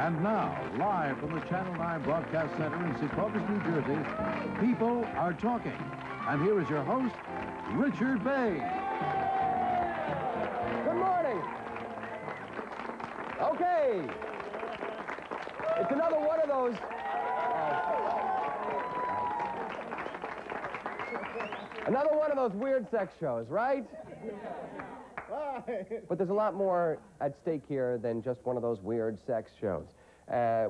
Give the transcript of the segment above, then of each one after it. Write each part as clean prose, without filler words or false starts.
And now, live from the Channel 9 Broadcast Center in Secaucus, New Jersey, people are talking. And here is your host, Richard Bay. Good morning. Okay. It's another one of those... Another one of those weird sex shows, right? But there's a lot more at stake here than just one of those weird sex shows.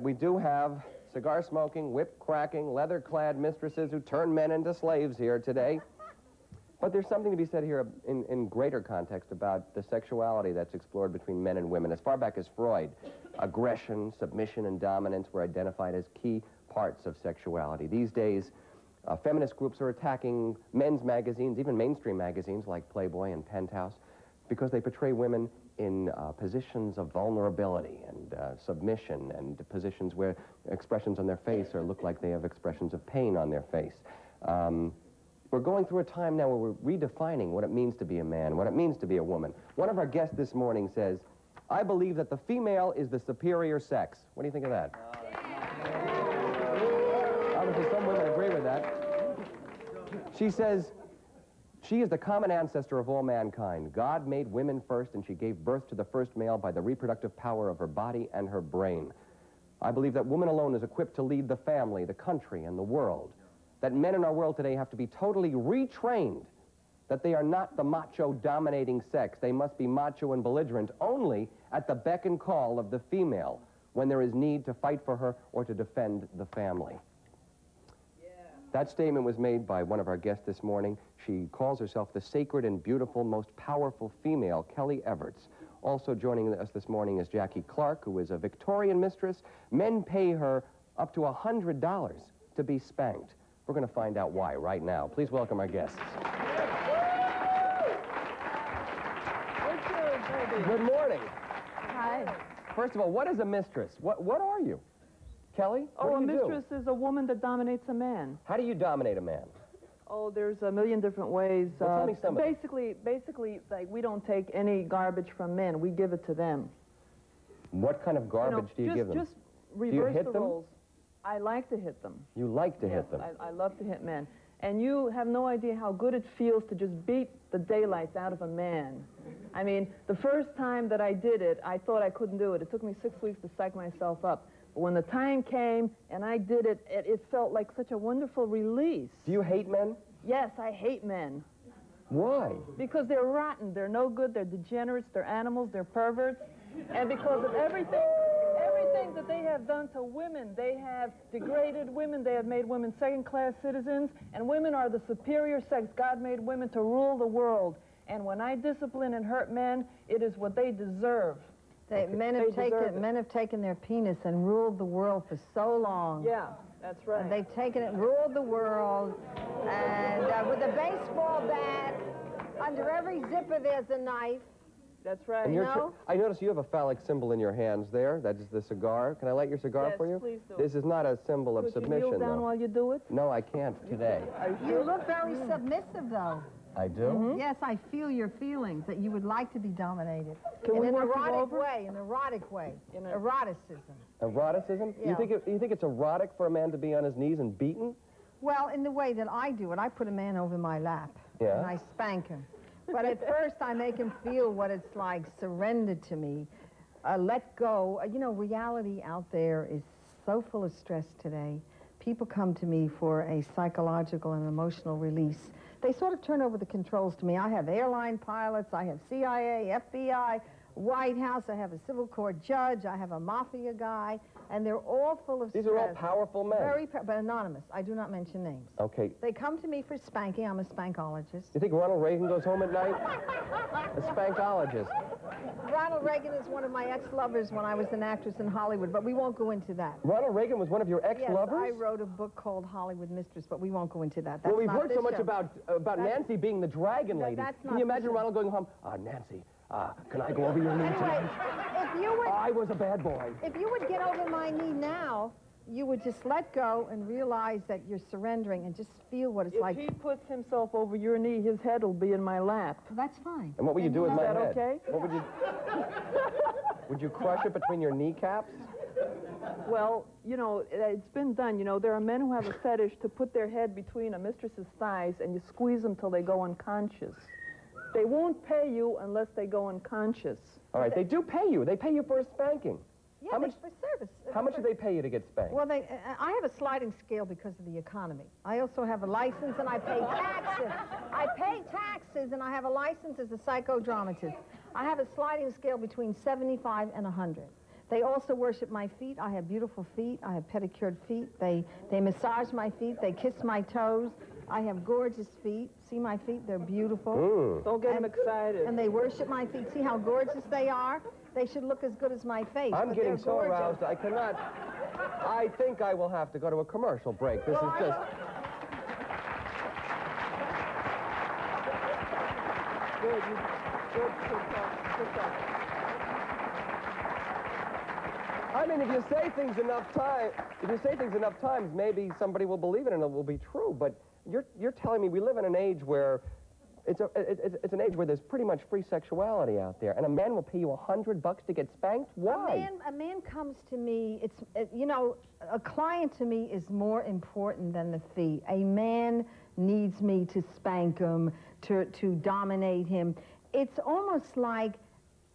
We do have cigar-smoking, whip-cracking, leather-clad mistresses who turn men into slaves here today. But there's something to be said here in greater context about the sexuality that's explored between men and women. As far back as Freud, aggression, submission, and dominance were identified as key parts of sexuality. These days, feminist groups are attacking men's magazines, even mainstream magazines like Playboy and Penthouse, because they portray women in positions of vulnerability and submission, and positions where expressions on their face look like they have expressions of pain on their face. We're going through a time now where we're redefining what it means to be a man, what it means to be a woman. One of our guests this morning says, "I believe that the female is the superior sex." What do you think of that? Obviously, some women agree with that. She says, "She is the common ancestor of all mankind. God made women first, and she gave birth to the first male by the reproductive power of her body and her brain. I believe that woman alone is equipped to lead the family, the country, and the world. That men in our world today have to be totally retrained, that they are not the macho-dominating sex. They must be macho and belligerent only at the beck and call of the female when there is need to fight for her or to defend the family." That statement was made by one of our guests this morning. She calls herself the sacred and beautiful, most powerful female, Kellie Everts. Also joining us this morning is Jackie Clark, who is a Victorian mistress. Men pay her up to $100 to be spanked. We're going to find out why right now. Please welcome our guests. Good morning. Hi. First of all, what is a mistress? What are you? Kelly? Oh, a mistress is a woman that dominates a man. How do you dominate a man? Oh, there's a million different ways. Well, tell me some of them. Basically, like, we don't take any garbage from men. We give it to them. What kind of garbage do you give them? Just reverse hit the them? roles. I like to hit them. You like to Yes, hit them? I love to hit men. And you have no idea how good it feels to just beat the daylights out of a man. I mean, the first time that I did it, I thought I couldn't do it. It took me 6 weeks to psych myself up. But when the time came and I did it, it felt like such a wonderful release. Do you hate men? Yes, I hate men. Why? Because they're rotten, they're no good, they're degenerates, they're animals, they're perverts. And because of everything that they have done to women, they have degraded women, they have made women second-class citizens, and women are the superior sex. God made women to rule the world. And when I discipline and hurt men, it is what they deserve. Men have taken their penis and ruled the world for so long. Yeah, that's right. And they've taken it, ruled the world, and with a baseball bat, under every zipper there's a knife. That's right. And I notice you have a phallic symbol in your hands there. That is the cigar. Can I light your cigar for you? Yes, please do. This is not a symbol of submission, Could you kneel down though. while you do it? No, I can't today. You look very submissive, though. I do? Yes, I feel your feelings, that you would like to be dominated. Can we in an work it erotic over? way, an erotic way. Eroticism. Eroticism? Yeah. You think it's erotic for a man to be on his knees and beaten? Well, in the way that I do it, I put a man over my lap, Yeah. and I spank him. But at first, I make him feel what it's like, surrender to me, let go. You know, reality out there is so full of stress today. People come to me for a psychological and emotional release. They sort of turn over the controls to me. I have airline pilots, I have CIA, FBI, White House, I have a civil court judge, I have a mafia guy, and they're all full of stress. These are all powerful men. But anonymous. I do not mention names. Okay. They come to me for spanking. I'm a spankologist. You think Ronald Reagan goes home at night? A spankologist. Ronald Reagan is one of my ex-lovers when I was an actress in Hollywood, but we won't go into that. Ronald Reagan was one of your ex-lovers? Yes, I wrote a book called Hollywood Mistress, but we won't go into that. Well, we've heard so much about Nancy being the dragon lady. Can you imagine Ronald going home? Nancy, can I go over your knee tonight? If you would... I was a bad boy. If you would get over my knee now, you would just let go and realize that you're surrendering and just feel what it's like. If he puts himself over your knee, his head will be in my lap. That's fine. And what would you do with my head? Is that okay? What would you... Would you crush it between your kneecaps? Well, you know, it's been done. You know, there are men who have a fetish to put their head between a mistress's thighs and you squeeze them till they go unconscious. They won't pay you unless they go unconscious. All right, they do pay you. They pay you for a spanking. Yeah, for service. How much do they pay you to get spanked? Well, I have a sliding scale because of the economy. I also have a license and I pay taxes. I pay taxes and I have a license as a psychodramatist. I have a sliding scale between 75 and 100. They also worship my feet. I have beautiful feet. I have pedicured feet. They massage my feet. They kiss my toes. I have gorgeous feet. See my feet? They're beautiful. Don't get them excited. And they worship my feet. See how gorgeous they are? They should look as good as my face. I'm getting so aroused, I cannot. I think I will have to go to a commercial break. This is just. Good. Good. I mean, if you say things enough times, maybe somebody will believe it and it will be true. But you're telling me we live in an age where it's an age where there's pretty much free sexuality out there, and a man will pay you $100 to get spanked? Why? A man comes to me, you know, a client to me is more important than the fee. A man needs me to spank him, to dominate him. It's almost like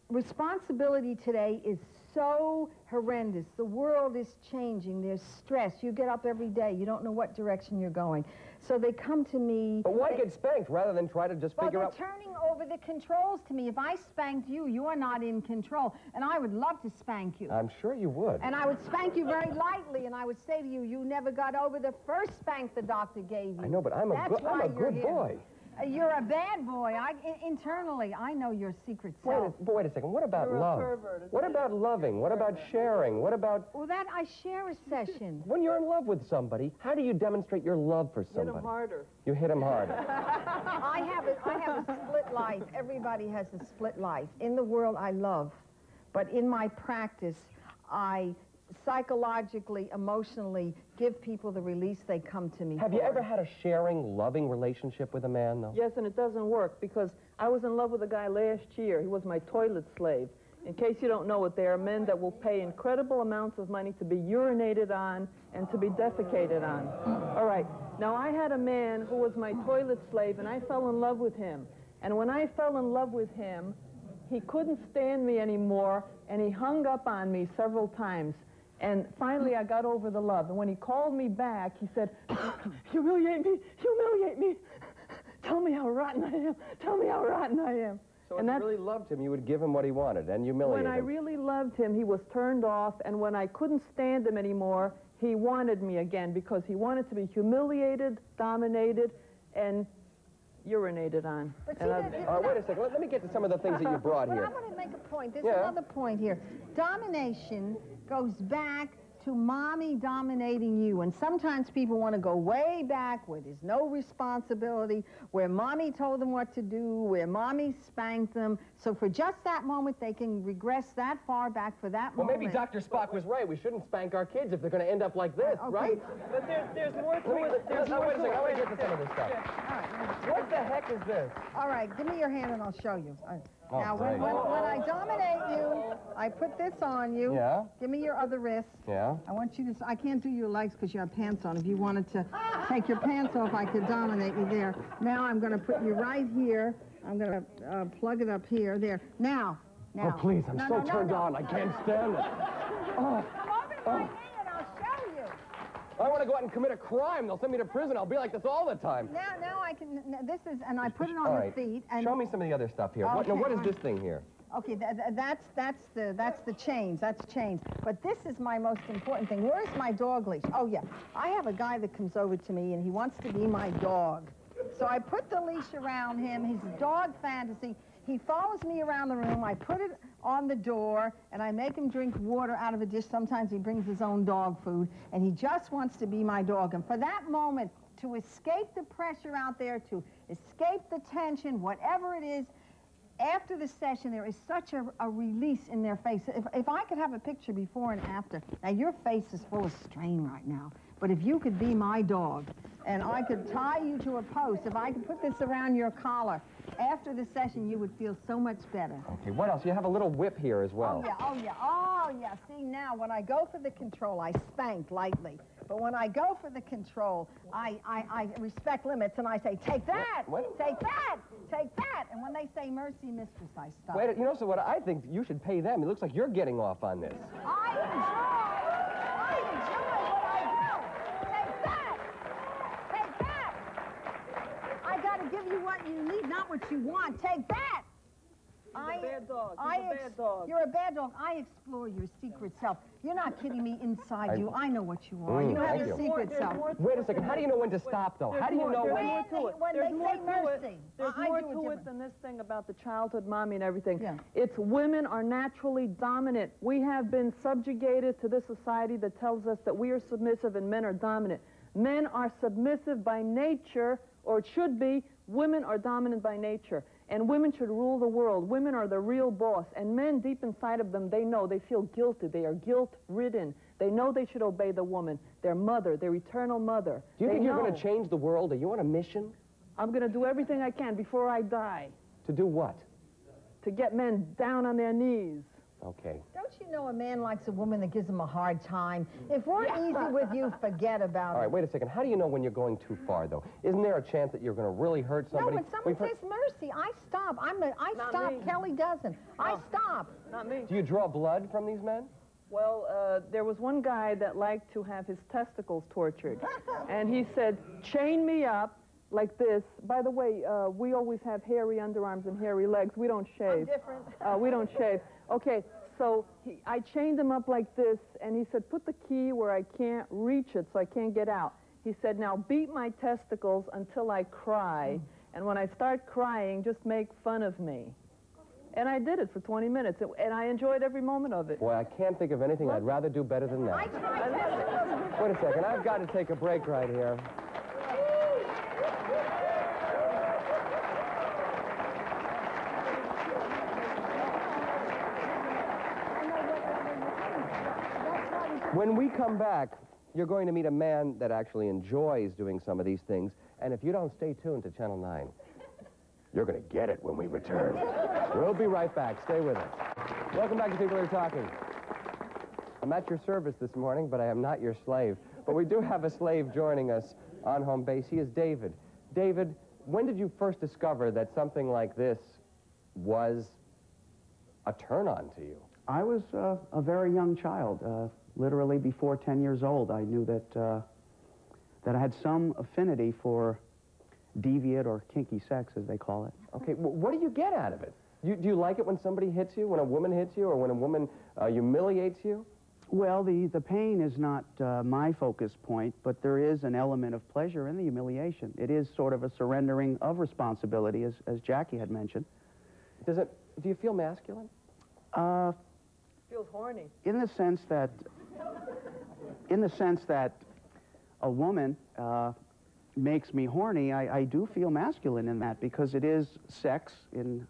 responsibility today is so horrendous. The world is changing. There's stress. You get up every day. You don't know what direction you're going. So they come to me. But why get spanked rather than try to just figure out? Well, they're turning over the controls to me. If I spanked you, you are not in control. And I would love to spank you. I'm sure you would. And I would spank you very lightly, and I would say to you, you never got over the first spank the doctor gave you. I know, but I'm a good boy. You're a bad boy. Internally, I know your secret self. Wait a second. What about love? What about loving? What about sharing? What about... Well, that I share a session. When you're in love with somebody, how do you demonstrate your love for somebody? Hit him harder. You hit him harder. I have a split life. Everybody has a split life. In the world, I love. But in my practice, I psychologically, emotionally give people the release they come to me for. Have you ever had a sharing, loving relationship with a man, though? Yes, and it doesn't work because I was in love with a guy last year. He was my toilet slave. In case you don't know it, there are men that will pay incredible amounts of money to be urinated on and to be defecated on. All right. Now, I had a man who was my toilet slave, and I fell in love with him. And when I fell in love with him, he couldn't stand me anymore, and he hung up on me several times. And finally, I got over the love. And when he called me back, he said, humiliate me. Tell me how rotten I am. Tell me how rotten I am. So if you really loved him, you would give him what he wanted and humiliate him. When I really loved him, he was turned off. And when I couldn't stand him anymore, he wanted me again because he wanted to be humiliated, dominated, and urinated on. But see, wait a second. Let me get to some of the things that you brought here. I want to make a point. There's another point here. Domination goes back to mommy dominating you. And sometimes people want to go way back where there's no responsibility, where mommy told them what to do, where mommy spanked them. So for just that moment, they can regress that far back for that moment. Well, maybe Dr. Spock was right. We shouldn't spank our kids if they're going to end up like this, right? But there's more to it. Wait a second. I want to get to some of this stuff. What the heck is this? All right, give me your hand and I'll show you. Oh, now, when I dominate you, I put this on you. Yeah. Give me your other wrist. Yeah. I want you to... I can't do your legs because you have pants on. If you wanted to take your pants off, I could dominate you there. Now I'm going to put you right here. I'm going to plug it up here. There. Now. Oh, please. I'm so turned on. I can't stand it. Come over to my knee and I'll show you. I want to go out and commit a crime. They'll send me to prison. I'll be like this all the time. Now I can... This is... And I put it on the feet. And show me some of the other stuff here. Okay. What is this thing here? Okay, that's the chains. That's chains. But this is my most important thing. Where's my dog leash? Oh, yeah. I have a guy that comes over to me, and he wants to be my dog. So I put the leash around him. He's a dog fantasy. He follows me around the room. I put it on the door, and I make him drink water out of a dish. Sometimes he brings his own dog food, and he just wants to be my dog. And for that moment, to escape the pressure out there, to escape the tension, whatever it is, after the session, there is such a release in their face. If I could have a picture before and after. Now, your face is full of strain right now. But if you could be my dog, and I could tie you to a post, if I could put this around your collar, after the session, you would feel so much better. Okay, what else? You have a little whip here as well. Oh, yeah, oh, yeah, oh, yeah. See, now, when I go for the control, I spank lightly. But when I go for the control, I respect limits, and I say, take that, take that, take that. And when they say, mercy, mistress, I stop. Wait, you know, so what I think you should pay them. It looks like you're getting off on this. I enjoy what I do. Take that, take that. I got to give you what you need, not what you want. Take that. He's a bad dog. He's a bad dog. You're a bad dog. I explore your secret self. You're not kidding me inside you. I know what you are. You have a secret self. Wait a second. How do you know when to stop, though? How do you know when? When they say mercy. There's more to it than this thing about the childhood mommy and everything. Yeah. It's women are naturally dominant. We have been subjugated to this society that tells us that we are submissive and men are dominant. Men are submissive by nature, or it should be. Women are dominant by nature. And women should rule the world. Women are the real boss. And men, deep inside of them, they know, they feel guilty. They are guilt-ridden. They know they should obey the woman, their mother, their eternal mother. Do you think you're going to change the world? Are you on a mission? I'm going to do everything I can before I die. To do what? To get men down on their knees. Okay. Don't you know a man likes a woman that gives him a hard time? If we're easy with you, forget about it. All right, wait a second. How do you know when you're going too far, though? Isn't there a chance that you're going to really hurt somebody? No, when someone says mercy, I stop. I stop. Me. Kelly doesn't. I stop. Not me. Do you draw blood from these men? Well, there was one guy that liked to have his testicles tortured. And he said, chain me up like this. By the way, we always have hairy underarms and hairy legs. We don't shave. I'm different. We don't shave. Okay, so I chained him up like this, and he said, put the key where I can't reach it so I can't get out. He said, now beat my testicles until I cry, and when I start crying, just make fun of me. And I did it for 20 minutes, and I enjoyed every moment of it. Boy, I can't think of anything I'd rather do better than that. I tried testicles. Wait a second. I've got to take a break right here. When we come back, you're going to meet a man that actually enjoys doing some of these things. And if you don't stay tuned to Channel 9, you're going to get it when we return. We'll be right back. Stay with us. Welcome back to People Are Talking. I'm at your service this morning, but I am not your slave. But we do have a slave joining us on home base. He is David. David, when did you first discover that something like this was a turn-on to you? I was a very young child. Literally before 10 years old, I knew that I had some affinity for deviant or kinky sex, as they call it. Okay, what do you get out of it? Do you like it when somebody hits you, when a woman hits you, or when a woman humiliates you? Well, the pain is not my focus point, but there is an element of pleasure in the humiliation. It is sort of a surrendering of responsibility, as Jackie had mentioned. Do you feel masculine? Feels horny. In the sense that a woman makes me horny, I do feel masculine in that, because it is sex in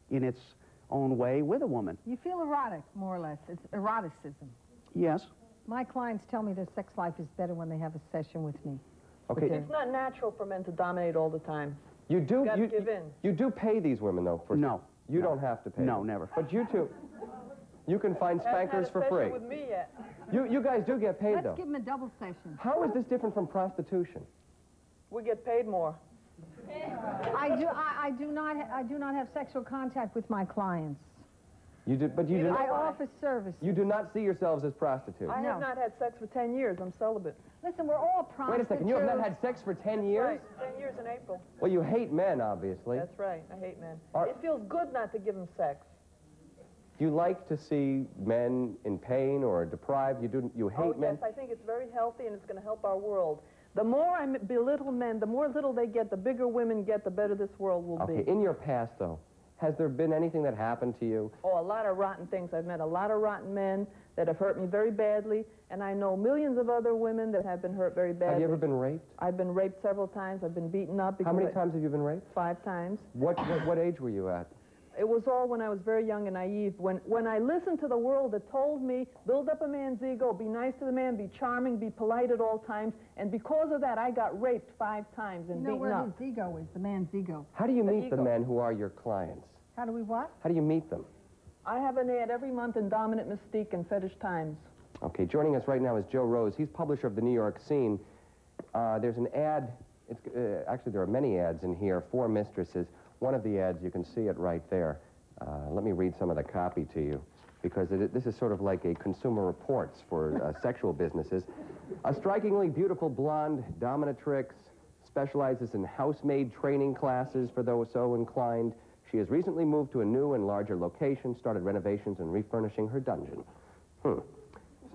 its own way with a woman. You feel erotic, more or less. It's eroticism. Yes. My clients tell me their sex life is better when they have a session with me. Okay. It's not natural for men to dominate all the time. You do give in. You do pay these women, though, for No. You don't have to pay. No, them. never. But you two, you can find spankers for free. With me yet. You guys do get paid, Let's though. give them a double session. How is this different from prostitution? We get paid more. I do not have sexual contact with my clients. You do, but you do. I offer service. You do not see yourselves as prostitutes. I have not had sex for 10 years. I'm celibate. Listen, we're all prostitutes. Wait a second. You have not had sex for 10 years? Right. 10 years in April. Well, you hate men, obviously. That's right. I hate men. Are- It feels good not to give them sex. Do you like to see men in pain or deprived? You hate men? Yes, I think it's very healthy and it's going to help our world. The more I belittle men, the more little they get, the bigger women get, the better this world will be. Okay, in your past, though, has there been anything that happened to you? Oh, a lot of rotten things. I've met a lot of rotten men that have hurt me very badly, and I know millions of other women that have been hurt very badly. Have you ever been raped? I've been raped several times. I've been beaten up. How many times have you been raped? 5 times. What age were you at? It was all when I was very young and naive. When I listened to the world that told me, build up a man's ego, be nice to the man, be charming, be polite at all times, and because of that, I got raped 5 times and beaten where up. his ego is, the man's ego. How do you meet the men who are your clients? How do we what? How do you meet them? I have an ad every month in Dominant Mystique and Fetish Times. Okay, joining us right now is Joe Rose. He's publisher of the New York Scene. There's an ad, actually there are many ads in here for mistresses. One of the ads, you can see it right there. Let me read some of the copy to you, because this is sort of like a Consumer Reports for sexual businesses. A strikingly beautiful blonde dominatrix specializes in housemaid training classes for those so inclined. She has recently moved to a new and larger location, started renovations and refurnishing her dungeon. So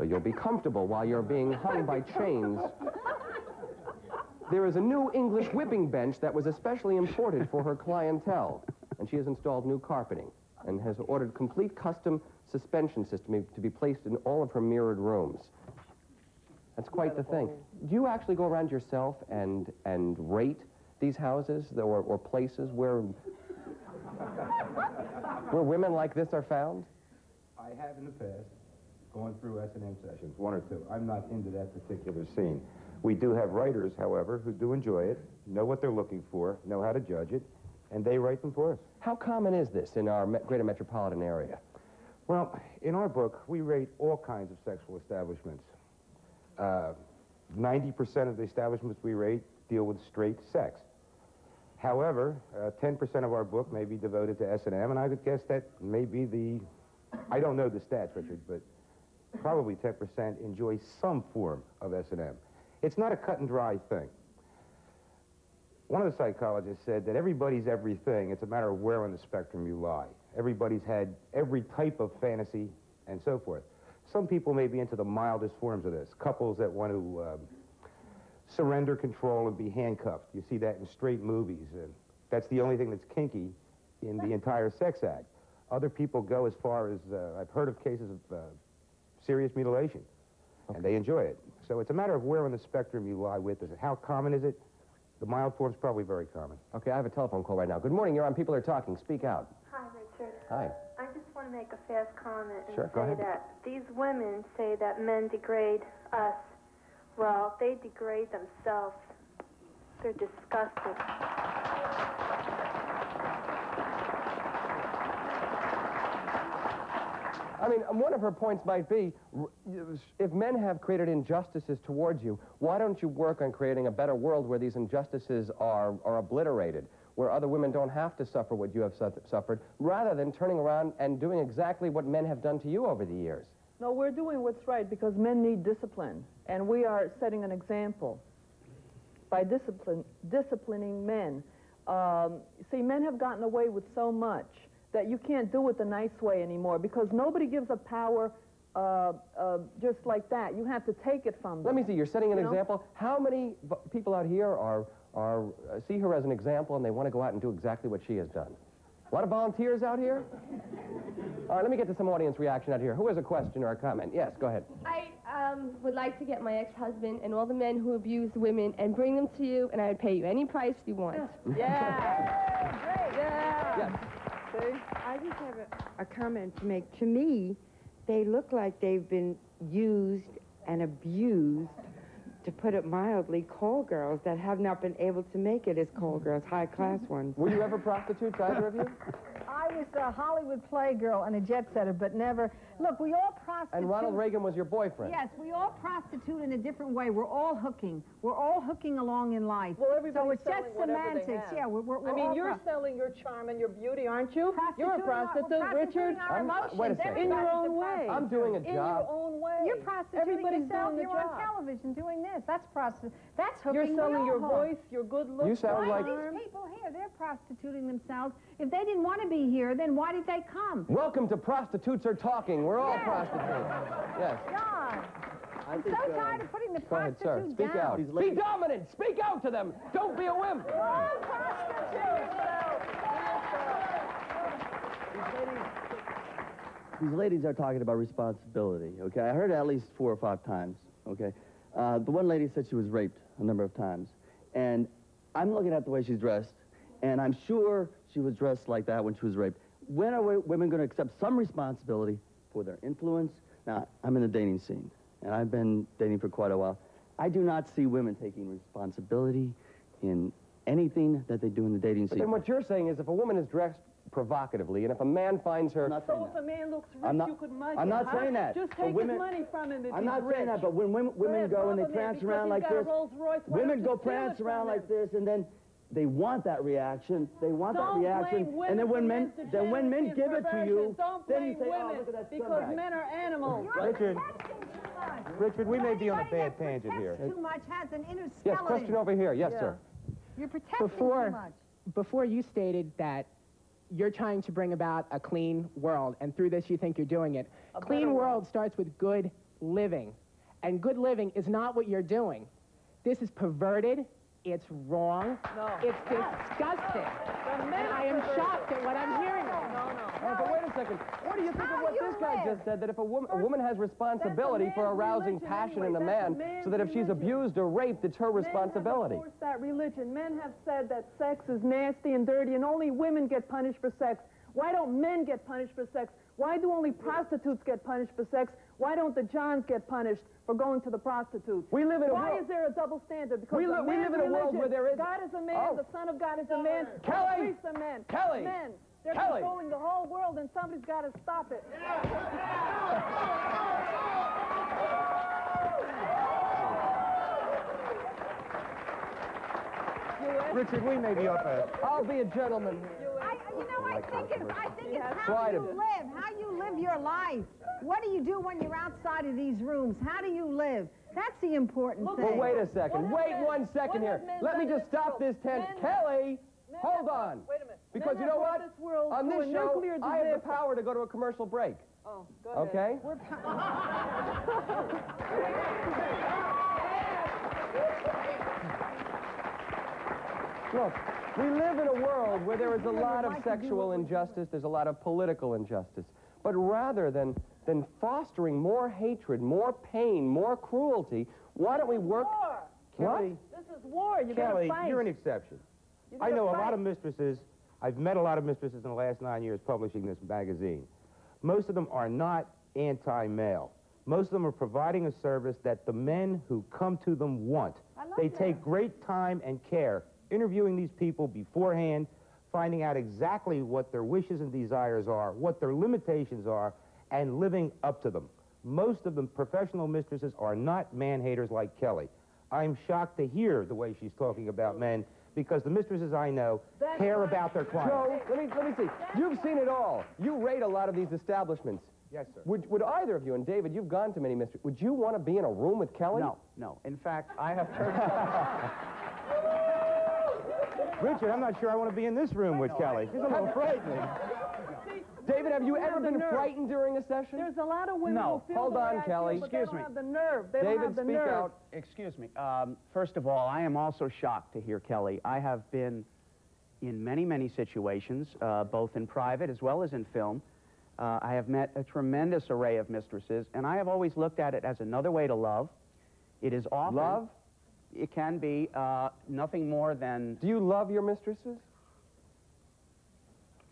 you'll be comfortable while you're being hung by chains. There is a new English whipping bench that was especially imported for her clientele, and she has installed new carpeting and has ordered complete custom suspension system to be placed in all of her mirrored rooms. That's quite the thing. Do you actually go around yourself and rate these houses or places where women like this are found? I have in the past gone through S&M sessions, 1 or 2. I'm not into that particular scene. We do have writers, however, who do enjoy it, know what they're looking for, know how to judge it, and they write them for us. How common is this in our greater metropolitan area? Well, in our book, we rate all kinds of sexual establishments. 90% of the establishments we rate deal with straight sex. However, 10% of our book may be devoted to S&M, and I would guess that may be the, I don't know the stats, Richard, but probably 10% enjoy some form of S&M. It's not a cut and dry thing. One of the psychologists said that everybody's everything. It's a matter of where on the spectrum you lie. Everybody's had every type of fantasy and so forth. Some people may be into the mildest forms of this. Couples that want to surrender control and be handcuffed. You see that in straight movies. And that's the only thing that's kinky in the entire sex act. Other people go as far as, I've heard of cases of serious mutilation, and they enjoy it. So it's a matter of where on the spectrum you lie with. How common is it? The mild form's probably very common. Okay, I have a telephone call right now. Good morning, you're on People Are Talking. Speak out. Hi, Richard. Hi. I just want to make a fast comment and Sure, go say ahead. that these women say that men degrade us. Well, they degrade themselves. They're disgusting. I mean, one of her points might be, if men have created injustices towards you, why don't you work on creating a better world where these injustices are obliterated, where other women don't have to suffer what you have suffered, rather than turning around and doing exactly what men have done to you over the years? No, we're doing what's right because men need discipline, and we are setting an example by disciplining men. See, men have gotten away with so much that you can't do it the nice way anymore because nobody gives up power just like that. You have to take it from them. Let me see, you're setting an example. How many people out here see her as an example and they want to go out and do exactly what she has done? A lot of volunteers out here? All right, let me get to some audience reaction out here. Who has a question or a comment? Yes, go ahead. I would like to get my ex-husband and all the men who abuse women and bring them to you, and I would pay you any price you want. Yeah. Great. Yeah. Yes. I just have a comment to make. To me, they look like they've been used and abused, to put it mildly, call girls that have not been able to make it as call girls, high-class ones. Were you ever prostitutes, either of you? I was a Hollywood playgirl and a jet setter, but never... Look, we all prostitute... And Ronald Reagan was your boyfriend? Yes, we all prostitute in a different way. We're all hooking. We're all hooking along in life. Well, everybody's so it's just selling whatever they semantics. have. Yeah, we're I mean, all you're selling your charm and your beauty, aren't you? You're a prostitute, Richard. Wait a second. In your own way. I'm doing a job. In your own way. You're prostituting Everybody's yourself. doing the You're job. on television doing this. That's prostitute. That's hooking. You're selling your hook. voice, your good looks. You sound like... These people here, they're prostituting themselves. If they didn't want to be here, then why did they come? Welcome to Prostitutes Are Talking. We're all prostitutes. Yes. God. I'm so tired of putting the Go ahead, prostitutes sir. Speak down. out. Be dominant. Speak out to them. Don't be a wimp. We're all prostitutes. These ladies are talking about responsibility, okay? I heard it at least 4 or 5 times, okay? The one lady said she was raped a number of times. And I'm looking at the way she's dressed, and I'm sure she was dressed like that when she was raped. when are women going to accept some responsibility for their influence? Now, I'm in the dating scene, and I've been dating for quite a while. I do not see women taking responsibility in anything that they do in the dating scene. Then what you're saying is if a woman is dressed provocatively, and if a man finds her... So if a man looks rich, you could mug him. I'm not saying that. Just take his money from him if I'm he's not rich. saying that, but when women go and they prance around like this, women go prance around like this, and then they want that reaction. They want that reaction, and then when men give it to you, then you say, "Oh, look at that because men are animals." Richard, we may be on a bad tangent here. Too much has an inner skeleton. Yes, question over here. Yes, sir. You're protecting too much. Before you stated that you're trying to bring about a clean world, and through this you think you're doing it. Clean world starts with good living, and good living is not what you're doing. This is perverted. It's wrong. No. It's disgusting. And I am shocked at what I'm hearing right now. But wait a second. What do you think of what this guy just said, that if a woman has responsibility for arousing passion in a man, so that if she's abused or raped, it's her responsibility? Men have enforced that religion. Men have said that sex is nasty and dirty, and only women get punished for sex. Why don't men get punished for sex? Why do only prostitutes get punished for sex? Why don't the Johns get punished for going to the prostitutes? We live in a Why world... is there a double standard? Because we live in a world where there is... God is a man, the Son of God is a man, Kelly! priests are men. Kelly! Men. They're Kelly! controlling the whole world, and somebody's got to stop it. Richard, we may be off a... I'll be a gentleman. I think it's how you live, how you live your life. What do you do when you're outside of these rooms? How do you live? That's the important thing. Well, wait a second. Wait 1 second here. Let me just stop this tent. Kelly, hold on. Wait a minute. Because you know what? On this show, I have the power to go to a commercial break. Oh, go ahead. Okay? Look, we live in a world where there is a lot of sexual injustice, there's a lot of political injustice. But rather than fostering more hatred, more pain, more cruelty, why don't we work... War. Kelly, This is war. You got to Kelly, fight. you're an exception. I know a lot of mistresses. I've met a lot of mistresses in the last 9 years publishing this magazine. Most of them are not anti-male. Most of them are providing a service that the men who come to them want. They take great time and care interviewing these people beforehand, finding out exactly what their wishes and desires are, what their limitations are, and living up to them. Most of them professional mistresses are not man-haters like Kelly. I'm shocked to hear the way she's talking about men, because the mistresses I know care about their clients. Joe, let me see. You've seen it all. You rate a lot of these establishments. Yes, sir. Would either of you, and David, you've gone to many mistresses, would you want to be in a room with Kelly? No. In fact, I have turned... Richard, I'm not sure I want to be in this room with Kelly. She's a little frightening. David, have you ever been frightened during a session? There's a lot of women who feel Hold the way on, I Kelly. feel, but they Excuse don't me. have the nerve. They don't have the David, speak nerve. out. Excuse me. First of all, I am also shocked to hear Kelly. I have been in many, many situations, both in private as well as in film. I have met a tremendous array of mistresses, and I have always looked at it as another way to love. It is often... Love? It can be nothing more than... Do you love your mistresses?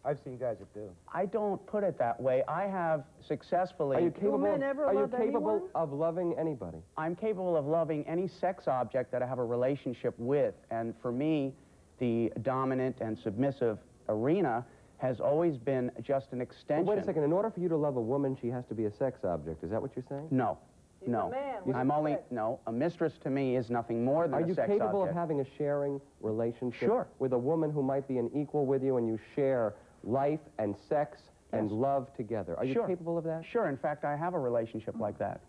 I've seen guys that do. I don't put it that way. I have successfully... Are you capable love of loving anybody? I'm capable of loving any sex object that I have a relationship with. And for me, the dominant and submissive arena has always been just an extension. Well, wait a second. In order for you to love a woman, she has to be a sex object. Is that what you're saying? No. He's no. a man. I'm only... No. A mistress to me is nothing more than a sex object. Are you capable of having a sharing relationship with a woman who might be an equal with you, and you share life and sex and love together? Are you capable of that? Sure. In fact, I have a relationship like that.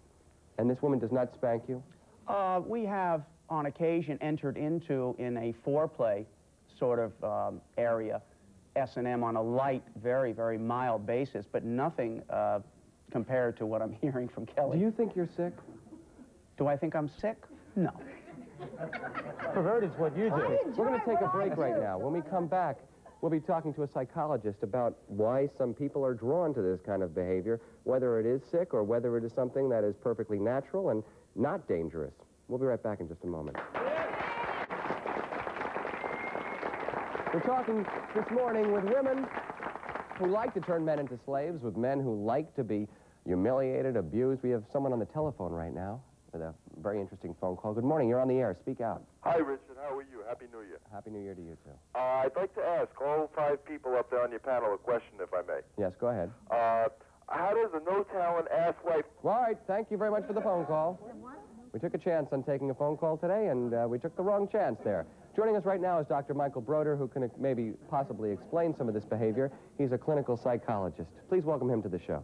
And this woman does not spank you? We have, on occasion, entered into, in a foreplay sort of area, S&M on a light, very, very mild basis, but nothing compared to what I'm hearing from Kelly. Do you think you're sick? Do I think I'm sick? No. Perverted is what you do. We're going to take a break right now. When we come back, we'll be talking to a psychologist about why some people are drawn to this kind of behavior, whether it is sick or whether it is something that is perfectly natural and not dangerous. We'll be right back in just a moment. We're talking this morning with women who like to turn men into slaves, with men who like to be humiliated, abused. We have someone on the telephone right now with a very interesting phone call. Good morning. You're on the air. Speak out. Hi, Richard. How are you? Happy New Year. Happy New Year to you, too. I'd like to ask all 5 people up there on your panel a question, if I may. Yes, go ahead. How does a no-talent ass wife... All right. Thank you very much for the phone call. We took a chance on taking a phone call today, and we took the wrong chance there. Joining us right now is Dr. Michael Broder, who can maybe possibly explain some of this behavior. He's a clinical psychologist. Please welcome him to the show.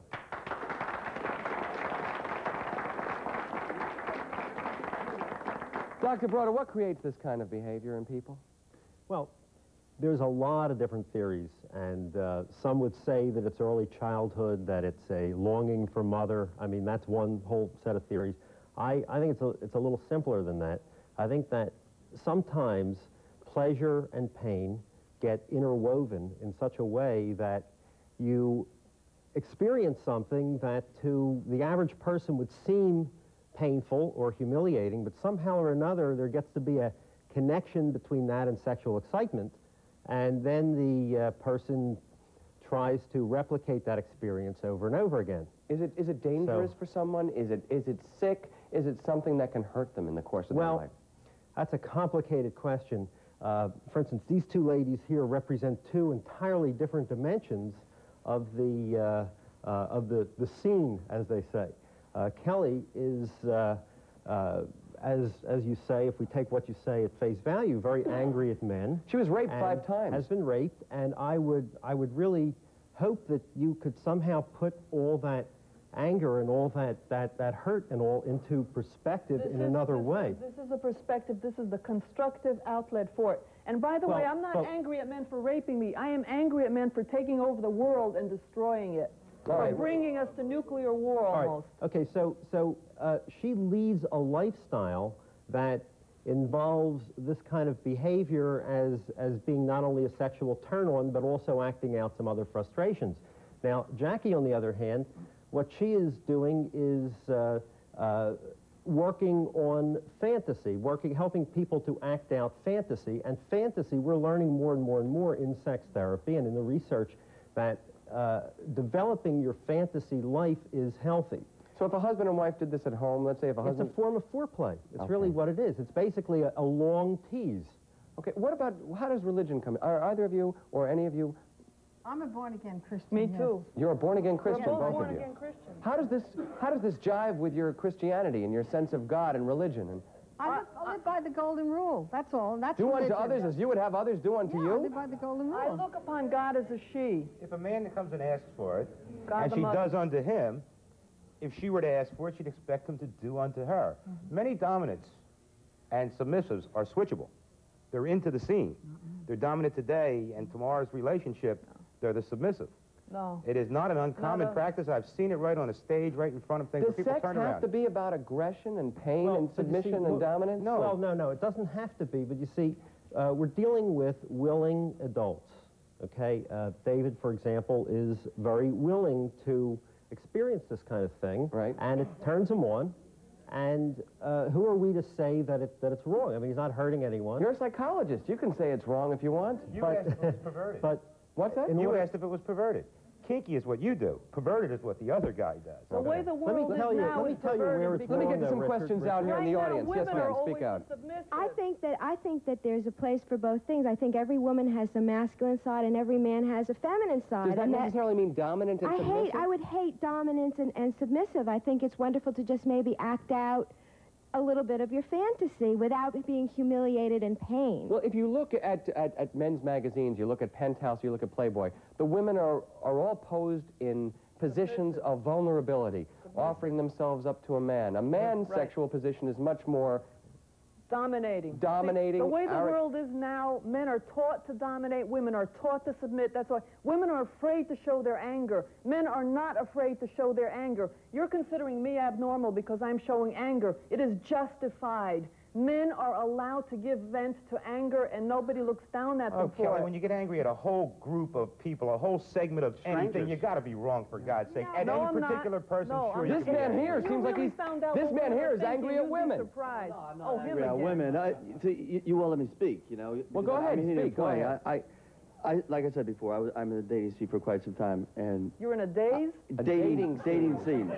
Dr. Broder, what creates this kind of behavior in people? Well, there's a lot of different theories, and some would say that it's early childhood, that it's a longing for mother. I mean, that's one whole set of theories. I think it's a little simpler than that. I think that sometimes pleasure and pain get interwoven in such a way that you experience something that to the average person would seem painful or humiliating, but somehow or another there gets to be a connection between that and sexual excitement, and then the person tries to replicate that experience over and over again. Is it dangerous for someone? Is it sick? Is it something that can hurt them in the course of their life? That's a complicated question. For instance, these 2 ladies here represent 2 entirely different dimensions of the scene, as they say. Kelly is, as you say, if we take what you say at face value, very angry at men. She was raped 5 times. Has been raped, and I would really hope that you could somehow put all that anger and all that hurt and all into perspective in another way. This is a perspective. This is the constructive outlet for it. And by the way, I'm not angry at men for raping me. I am angry at men for taking over the world and destroying it. For bringing us to nuclear war almost. Okay, so she leads a lifestyle that involves this kind of behavior as being not only a sexual turn-on, but also acting out some other frustrations. Now, Jackie, on the other hand, what she is doing is working on fantasy, helping people to act out fantasy. And fantasy, we're learning more and more and more in sex therapy and in the research that developing your fantasy life is healthy. So if a husband and wife did this at home, let's say if a husband... It's a form of foreplay. It's really what it is. It's basically a long tease. Okay, what about, how does religion come in? Are either of you or any of you... I'm a born-again Christian. Me too. You're a born-again Christian, both of you. Born-again Christians. How does this jive with your Christianity and your sense of God and religion? And I live by the golden rule. That's all. That's do religion. unto others as you would have others do unto you? I live by the golden rule. I look upon God as a she. If a man comes and asks for it, God and she does unto him, if she were to ask for it, she'd expect him to do unto her. Many dominants and submissives are switchable. They're into the scene. They're dominant today, and tomorrow's relationship, they're the submissive. No. It is not an uncommon practice. I've seen it right on a stage, right in front of things. Does people sex turn around. have to be about aggression and pain and submission and dominance? No. Well, no, it doesn't have to be. But you see, we're dealing with willing adults. Okay, David, for example, is very willing to experience this kind of thing, right? And it turns him on. And who are we to say that it's wrong? I mean, he's not hurting anyone. You're a psychologist. You can say it's wrong if you want. You asked if it was perverted. But what's that? You asked if it was perverted. Kinky is what you do. Perverted is what the other guy does. The way the world is now is perverted. Let me get some questions out here in the audience. Yes, ma'am, speak out. I think that there's a place for both things. I think every woman has a masculine side and every man has a feminine side. Does that necessarily mean dominant and submissive? I would hate dominance and submissive. I think it's wonderful to just maybe act out a little bit of your fantasy without being humiliated and pain. Well, if you look at men's magazines, you look at Penthouse, you look at Playboy, the women are all posed in positions of vulnerability, offering themselves up to a man. A man's sexual position is much more dominating. Dominating. See, the way the world is now, men are taught to dominate, women are taught to submit. That's why women are afraid to show their anger. Men are not afraid to show their anger. You're considering me abnormal because I'm showing anger. It is justified. Men are allowed to give vent to anger, and nobody looks down at them for Kelly, it. when you get angry at a whole group of people, a whole segment of anything, you got to be wrong, for God's sake. At any particular person, sure. This man here seems like he's... This man here is angry at women. Women. You won't let me speak, you know. Well, go ahead, speak. Go ahead. Like I said before, I'm in the dating scene for quite some time, and You're in a daze? dating scene.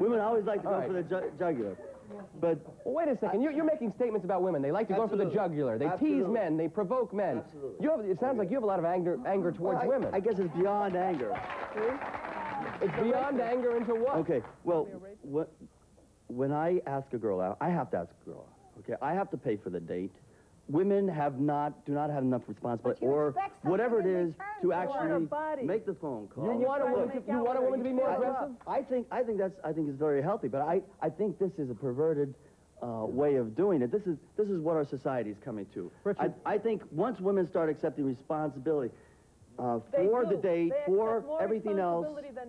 Women always like to go for the jugular, but well, wait a second. You're making statements about women. They like to go for the jugular. They tease men. They provoke men. Absolutely. It sounds like you have a lot of anger towards women. I guess it's beyond anger. It's beyond anger into what? Okay. Well, when I ask a girl out, I have to ask a girl out. Okay. I have to pay for the date. Women do not have enough responsibility or whatever it is to actually make the phone call. You want a woman to be more aggressive? I think it's very healthy, but I think this is a perverted way of doing it. This is what our society is coming to. I think once women start accepting responsibility for the date, for everything else,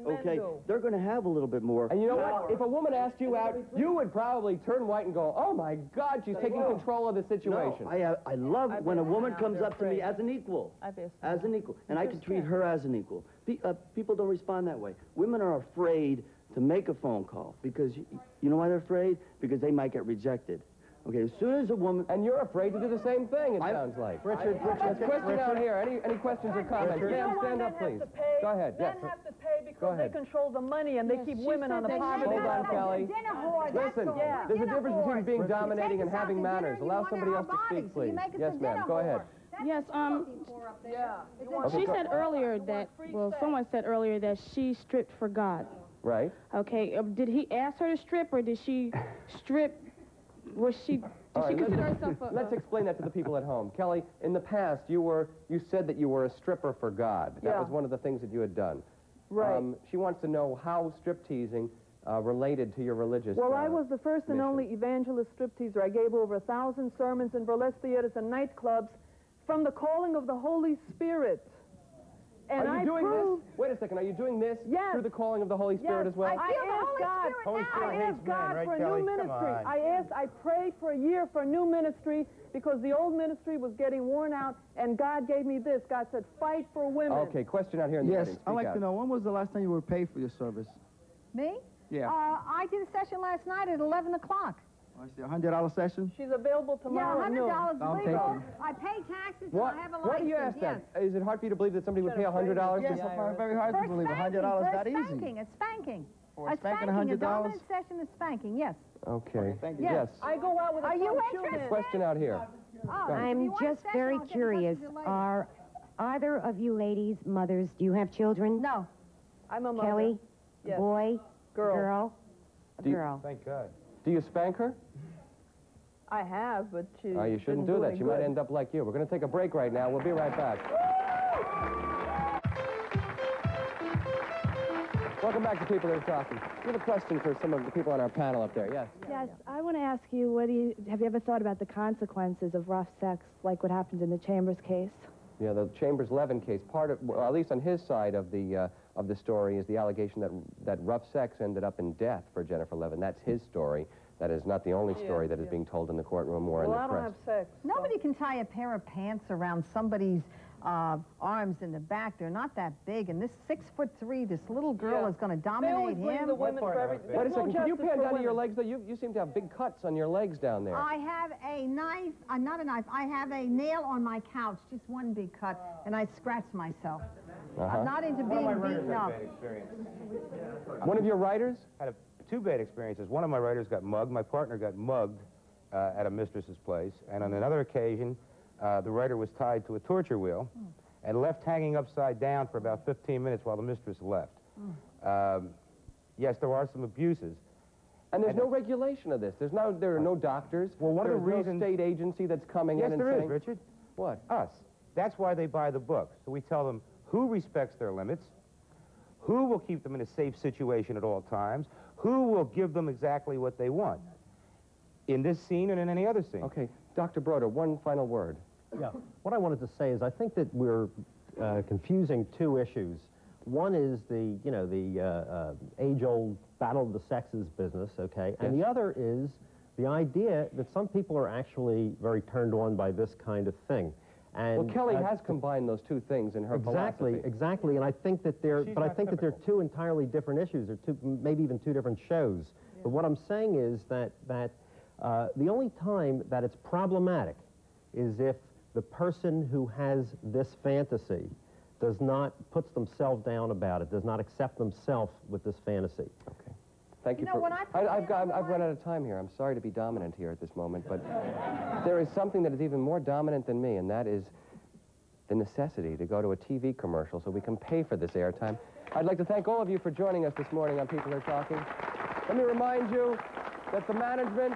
okay, they're going to have a little bit more. And you know what? If a woman asked you out, you would probably turn white and go, "Oh my God, she's taking control of the situation." No, I love when a woman comes up to me as an equal, and I can treat her as an equal. People don't respond that way. Women are afraid to make a phone call because you know why they're afraid? Because they might get rejected. Okay, as soon as a woman... And you're afraid to do the same thing, it sounds like. Richard, there's a question out here. Any questions or comments? Ma'am, stand up, please. Go ahead. Men have to pay because they control the money and they keep women on the poverty level. Hold on, Kelly. Listen, there's a difference between being dominating and having manners. Allow somebody else to speak, please. Yes, ma'am. Go ahead. Yes, she said earlier that, well, someone said earlier that she stripped for God. Right. Okay, did he ask her to strip or did she strip? Was she... All right, let's explain that to the people at home. Kelly, in the past, you said that you were a stripper for God. That was one of the things that you had done. Right. She wants to know how strip-teasing related to your religious... Well, I was the first and only evangelist strip-teaser. I gave over 1,000 sermons in burlesque theaters and nightclubs from the calling of the Holy Spirit. And are you doing this? Wait a second. Are you doing this through the calling of the Holy Spirit as well? I asked God for a new ministry. I prayed for a year for a new ministry because the old ministry was getting worn out, and God gave me this. God said, fight for women. Okay, question out here in the audience. Yes, I'd like to know, when was the last time you were paid for your service? Me? Yeah. I did a session last night at 11 o'clock. I see, $100 session? She's available tomorrow at noon. $100 legal. I pay taxes and I have a license. What do you ask that? Is it hard for you to believe that somebody would pay $100? Yes, I find it very hard to believe $100 that easy. It's spanking. For a spanking, $100? A dominant session is spanking, yes. Okay. Thank you. Yes. I go out with a interested? Question out here. I'm just very curious. Are either of you ladies mothers? Do you have children? No. I'm a mother. Kelly? Yes. Boy? Girl. Girl? Thank God. Do you spank her? I have, but she you shouldn't do that. She might end up like you. We're going to take a break right now. We'll be right back. Welcome back to People That Are Talking. We have a question for some of the people on our panel up there. Yes? Yes, I want to ask you, have you ever thought about the consequences of rough sex, like what happened in the Chambers case? Yeah, the Chambers-Levin case, well, at least on his side of the story, is the allegation that rough sex ended up in death for Jennifer Levin. That's his story. That is not the only story that is being told in the courtroom or in the press. Well, I don't have sex. Nobody can tie a pair of pants around somebody's arms in the back. They're not that big. And this 6'3", this little girl is going to dominate him. The women for everything. Wait a second. Can you pan down to your legs, though? You seem to have big cuts on your legs down there. I have a knife, not a knife. I have a nail on my couch, just one big cut, and I scratched myself. I'm not into being beaten up. One of your writers? Had two bad experiences. One of my writers got mugged. My partner got mugged at a mistress's place. And on another occasion, the writer was tied to a torture wheel and left hanging upside down for about 15 minutes while the mistress left. Yes, there are some abuses. And there's no regulation of this. There are no doctors. Well, one of the reasons... no state agency that's coming in and saying... Yes, there is, Richard. What? Us. That's why they buy the book. So we tell them who respects their limits, who will keep them in a safe situation at all times, who will give them exactly what they want in this scene and in any other scene. Okay, Dr. Broder, one final word. Yeah, what I wanted to say is I think that we're confusing two issues. One is the age-old battle of the sexes business, okay? Yes. And the other is the idea that some people are actually very turned on by this kind of thing. And, well, Kelly has combined those two things in her philosophy. Exactly, and I think that they're they're two entirely different issues, or maybe even two different shows. Yeah. But what I'm saying is that the only time that it's problematic is if the person who has this fantasy puts themselves down about it, does not accept themselves with this fantasy. Okay. Thank you, You know, when I've run out of time here. I'm sorry to be dominant here at this moment, but there is something that is even more dominant than me, and that is the necessity to go to a TV commercial so we can pay for this airtime. I'd like to thank all of you for joining us this morning on People Are Talking. Let me remind you that the management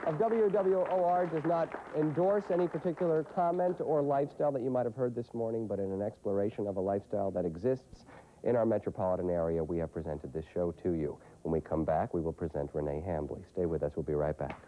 of WWOR does not endorse any particular comment or lifestyle that you might have heard this morning, but in an exploration of a lifestyle that exists in our metropolitan area, we have presented this show to you. When we come back, we will present Renee Hambley. Stay with us. We'll be right back.